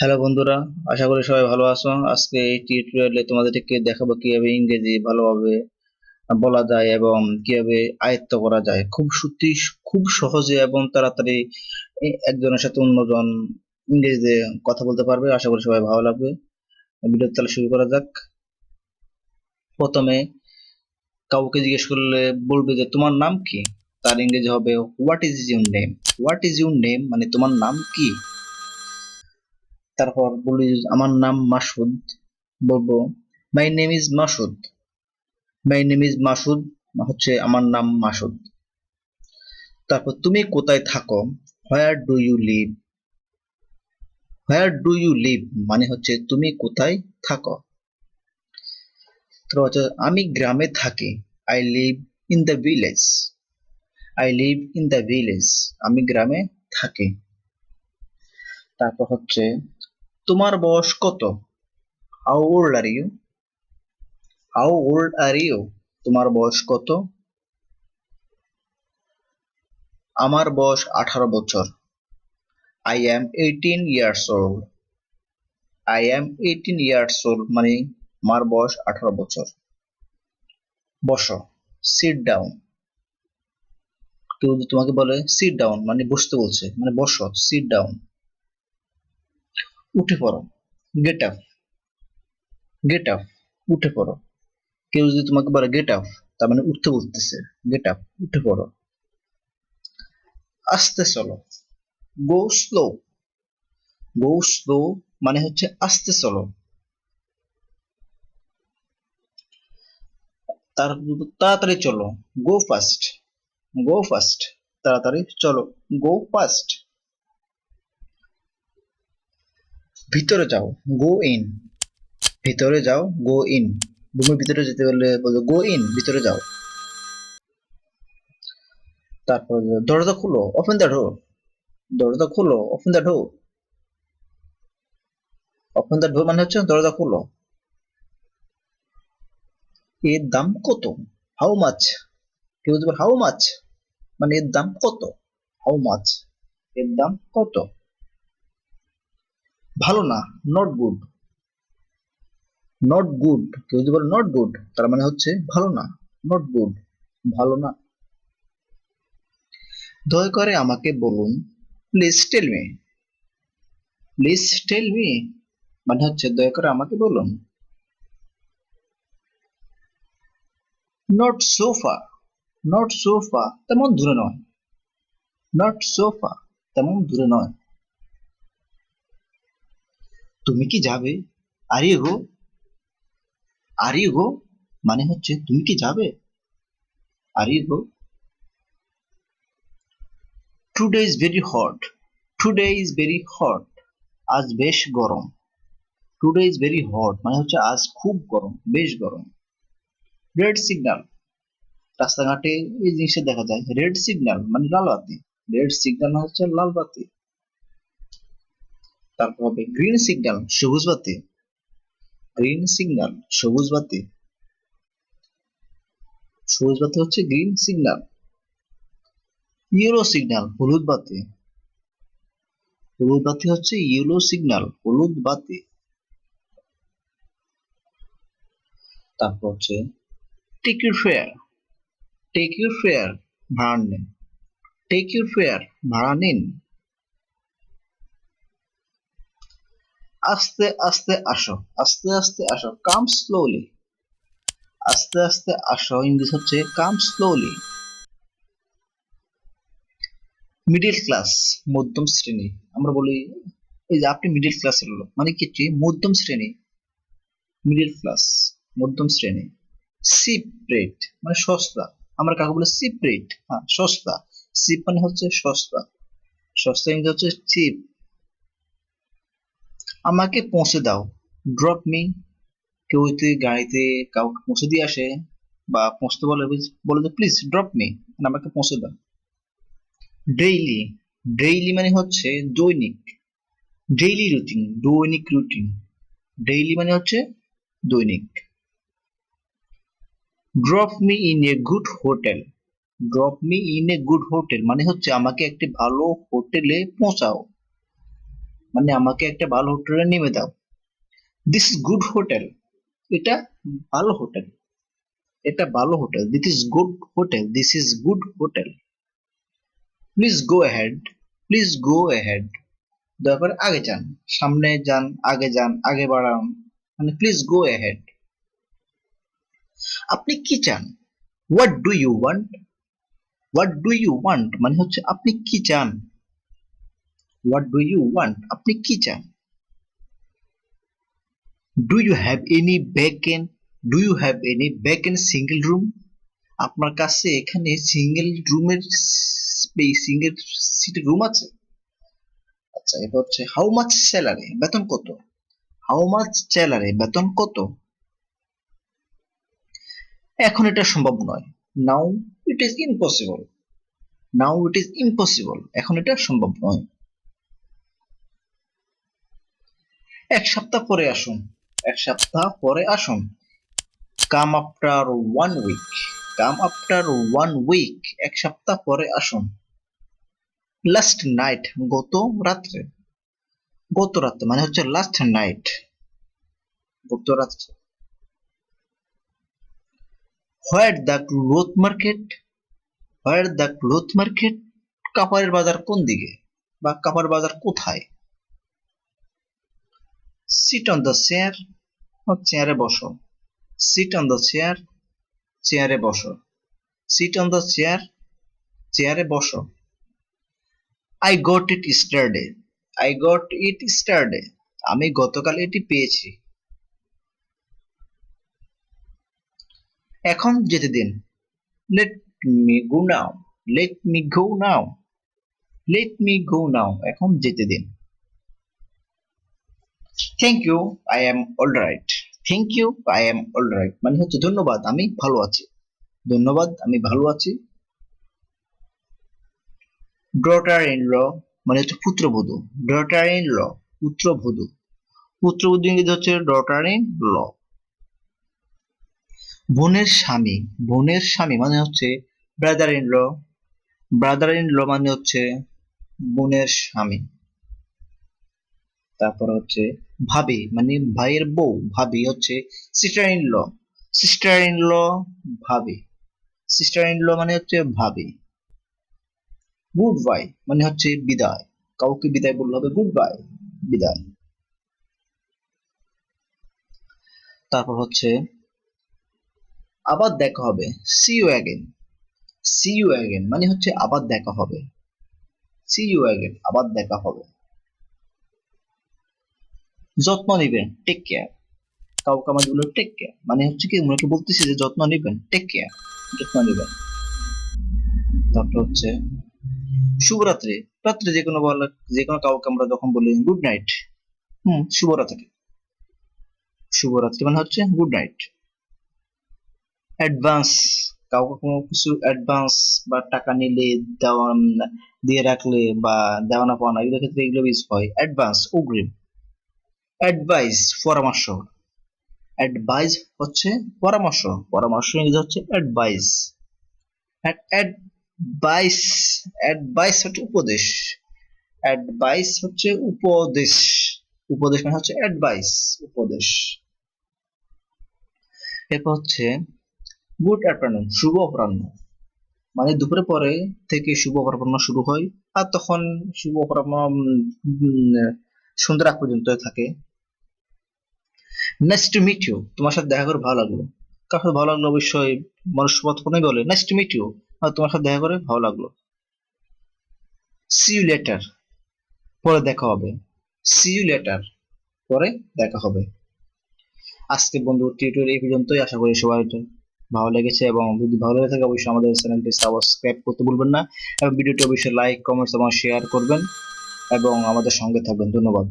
Hello বন্ধুরা, আশা করি সবাই ভালো আছো। আজকে এই টিউটোরিয়ালে তোমাদেরকে দেখাবো কিভাবে ইংরেজি ভালোভাবে বলা যায় এবং কিভাবে আয়ত্ত করা যায় খুব সত্যি খুব সহজে এবং তাড়াতাড়ি একজনের সাথে অন্যজন ইংরেজিতে কথা বলতে পারবে। আশা করি সবাই ভালো লাগবে। ভিডিও তাহলে শুরু করা যাক। প্রথমে কাউকে জিজ্ঞেস করলে বলবে যে তোমার নাম কি, তার ইংরেজি হবে what is your name. What is your name মানে তোমার নাম কি। তারপর বলি আমার নাম মাসুদ, বলবো my name is Masud. My name is Masud হচ্ছে আমার নাম মাসুদ। তারপর তুমি কোথায় থাকো, where do you live. Where do you live মানে হচ্ছে তুমি কোথায় থাকো। তারপর হচ্ছে আমি গ্রামে থাকি, I live in the village. I live in the village আমি গ্রামে থাকি। তারপর হচ্ছে তোমার বয়স কত, how old are you. How old are you তোমার বয়স কত। আমার বয়স 18 বছর, I am 18 years old. I am 18 years old মানে আমার বয়স 18 বছর। বসো, sit down। কেউ যদি তোমাকে বলে sit down মানে বসতে বলছে, মানে বসো, sit down। উঠে পড়ো, get up। get up উঠে পড়ো। কেউ যদি তোমাকে বলে get up তার মানে উঠতে বলতেছে, get up উঠে পড়ো। আস্তে চলো, go slow। go slow মানে হচ্ছে আস্তে চলো। তাড়াতাড়ি চলো, go fast। go fast তাড়াতাড়ি চলো, go fast। ভিতরে যাও, গো ইন। ভিতরে যাও, গো ইন। রুমের ভিতরে যেতে গেলে বলবো গো ইন, ভিতরে যাও। তারপর দরজা খুলো, ওপেন দ্য ডোর। দরজা খুলো, open the door. Open the door মানে হচ্ছে দরজা খুলো। এর দাম কত, হাউ মাচ। কেউ যদি বলে হাউ মাচ মানে এর দাম কত, হাউ মাচ এর দাম কত। ভালো না, নট গুড। নট গুড কেউ যদি বলে নট গুড তার মানে হচ্ছে ভালো না, নট গুড ভালো না। দয়া করে আমাকে বলুন, please tell me. Please tell me মানে হচ্ছে দয়া করে আমাকে বলুন। Not sofa. নট সোফা তেমন দূরে নয়। নট সোফা তেমন দূরে নয়। তুমি কি যাবে, are you go. R you গো মানে হচ্ছে তুমি কি যাবে, are you go. Today is very hot. Today is very hot আজ বেশ গরম। টুডে ইজ ভেরি হট মানে হচ্ছে আজ খুব গরম, বেশ গরম। রেড সিগন্যাল, রাস্তাঘাটে এই জিনিসটা দেখা যায়, রেড সিগন্যাল মানে লাল বাতি। রেড সিগন্যাল মানে হচ্ছে লাল বাতি। তারপর হবে গ্রিন সিগন্যাল, সবুজ বাতি। গ্রিন সিগন্যাল সবুজ বাতি। সবুজ বাতি হচ্ছে গ্রিন সিগন্যাল। ইয়েলো সিগন্যাল হলুদ বাতি। হলুদ বাতি হচ্ছে ইয়েলো সিগন্যাল, হলুদ বাতি। তারপর হচ্ছে take your fare. Take your fare ভাড়া নিন। টেক ইউর ফেয়ার ভাড়া নিন। আস্তে আস্তে আসো, আস্তে আস্তে আসো, কাম স্লোলি। আস্তে আস্তে আসো ইংলিশ হচ্ছে কাম স্লোলি। মিডিল ক্লাস মধ্যম শ্রেণী, আমরা বলি এই যে আপনি মিডিল ক্লাসের লোক মানে কি মধ্যম শ্রেণী, মিডিল ক্লাস মধ্যম শ্রেণী। চিপ রেট মানে সস্তা, আমরা কাকে বলি চিপ রেট, হ্যাঁ সস্তা। চিপ মানে হচ্ছে সস্তা, সস্তা ইংরেজি হচ্ছে চিপ। আমাকে পৌঁছে দাও, ড্রপ মি। কেউ যদি গাড়িতে কাউকে পৌঁছে দিয়ে আসে বা পৌঁছতে বলে, বলে যে প্লিজ ড্রপ মি মানে আমাকে পৌঁছে দাও। ডেইলি, ডেইলি মানে হচ্ছে দৈনিক। ডেইলি রুটিন, দৈনিক রুটিন। ডেইলি মানে হচ্ছে দৈনিক। Drop me in a good hotel. Drop me in a good hotel মানে হচ্ছে আমাকে একটি ভালো হোটেলে পৌঁছাও। মানে আমাকে একটা ভালো হোটেলে নেমে দাও। দিস ইজ গুড হোটেল, এটা ভালো হোটেল, এটা ভালো hotel. This is good hotel, this is good hotel. Please go ahead, please go ahead, দয়া করে আগে যান, সামনে যান, আগে যান, আগে বাড়ান, মানে প্লিজ গো অ্যাহেড। আপনি কি চান? What do you want, what do you want মানে হচ্ছে আপনি কি চান। হোয়াট ডু ইউ ওয়ান্ট, আপনি কি চান। Do you have any vacant, do you have any vacant single room, আপনার কাছে এখানে সিঙ্গেল রুমের সিঙ্গেল সিটের রুম আছে। আচ্ছা, এবার হচ্ছে হাউ মাচ স্যালারি, বেতন কত। হাউ মাচ স্যালারি, বেতন কত। এখন এটা সম্ভব নয়। Now it is impossible, now it is impossible, এখন এটা সম্ভব নয়। এক সপ্তাহ পরে আসুন, এক সপ্তাহ পরে আসুন। Come after one week, come after one week, এক সপ্তাহ পরে আসুন। লাস্ট নাইট, গত রাত্রে, গত রাত্রে মানে হচ্ছে লাস্ট নাইট, গত রাত্রে। Where the cloth market, where the cloth market, কাপড়ের বাজার কোন দিকে বা কাপড় বাজার কোথায়। সিট অন দ্য চেয়ার, চেয়ারে বসো। সিট অন দ্য চেয়ার, চেয়ারে বসো। সিট অন দ্য চেয়ার, চেয়ারে বসো। I got it yesterday, I got it yesterday, আমি গতকাল এটি পেয়েছি। এখন যেতে দিন। Let me go now, let me go now, let me go now, এখন যেতে দিন। Thank you, I am alright, thank you, I am alright মানে হচ্ছে ধন্যবাদ, আমি ভালো আছি, ধন্যবাদ, আমি ভালো আছি। ডটার ইন ল মানে হচ্ছে পুত্রবধূ, ডটার ইন ল, পুত্রবধূ, পুত্রবধূ ইংরেজি হচ্ছে ডটার ইন ল। বোনের স্বামী, বোনের স্বামী মানে হচ্ছে brother in law, brother in law মানে হচ্ছে বোনের স্বামী। তারপর হচ্ছে ভাবি মানে ভাইয়ের বউ, ভাবি হচ্ছে sister in law, sister in law ভাবি, সিস্টার ইন ল মানে হচ্ছে ভাবি। গুড বাই মানে হচ্ছে বিদায়, কাউকে বিদায় বললে হবে গুড বাই, বিদায়। তারপর হচ্ছে আবার দেখা হবে, see you again, see you again মানে হচ্ছে আবার দেখা হবে, সি ইউ অ্যাগেন, আবার দেখা হবে। যত্ন নেবেন, টেক কেয়ার, কাউকে আমাদের বলে টেক কেয়ার মানে হচ্ছে কি মনে বলতেছি যে যত্ন নেবেন, টেক কেয়ার, যত্ন নেবেন। তারপর হচ্ছে শুভরাত্রি, রাত্রে যে কোনো বলা, যে কোনো কাউকে আমরা যখন বলি গুড নাইট, শুভরাত্রি, শুভরাত্রি মানে হচ্ছে গুড নাইট। অ্যাডভান্স, কাউকে কোনো কিছু অ্যাডভান্স বা টাকা নিলে, দেওয়া, দিয়ে রাখলে বা দেওয়ানা পাওনা এগুলোর ক্ষেত্রে এগুলো ইউজ হয়। অ্যাডভান্স অগ্রিম। অ্যাডভাইস পরামর্শ, অ্যাডভাইস হচ্ছে পরামর্শ, পরামর্শ ইংরেজি হচ্ছে অ্যাডভাইস। অ্যাডভাইস, অ্যাডভাইস হচ্ছে উপদেশ, অ্যাডভাইস হচ্ছে উপদেশ, উপদেশ মানে হচ্ছে অ্যাডভাইস, উপদেশ। এরপর হচ্ছে গুড আফটারনুন, শুভ অপরাহ্ন, মানে দুপুরে পরে থেকে শুভ অপরাহ্ন শুরু হয়, আর তখন শুভ অপরাহ্ন সন্ধ্যার আগ পর্যন্ত থাকে। নাইস টু মিট ইউ, তোমার সাথে দেখা করে ভালো লাগলো। কার সাথে ভালো লাগলো অবশ্যই মানুষ প্রথমেই বলে নাইস টু মিট ইউ, আর তোমার সাথে দেখা করে ভালো লাগলো। সি ইউ লেটার, পরে দেখা হবে, সি ইউ লেটার, পরে দেখা হবে। আজকে বন্ধু টিউটোরিয়াল এই পর্যন্তই, আশা করি সবাই ভালো লেগেছে, এবং যদি ভালো লেগে থাকে অবশ্যই আমাদের চ্যানেলটি সাবস্ক্রাইব করতে ভুলবেন না, এবং ভিডিওটি অবশ্যই লাইক কমেন্টস এবং শেয়ার করবেন এবং আমাদের সঙ্গে থাকবেন। ধন্যবাদ।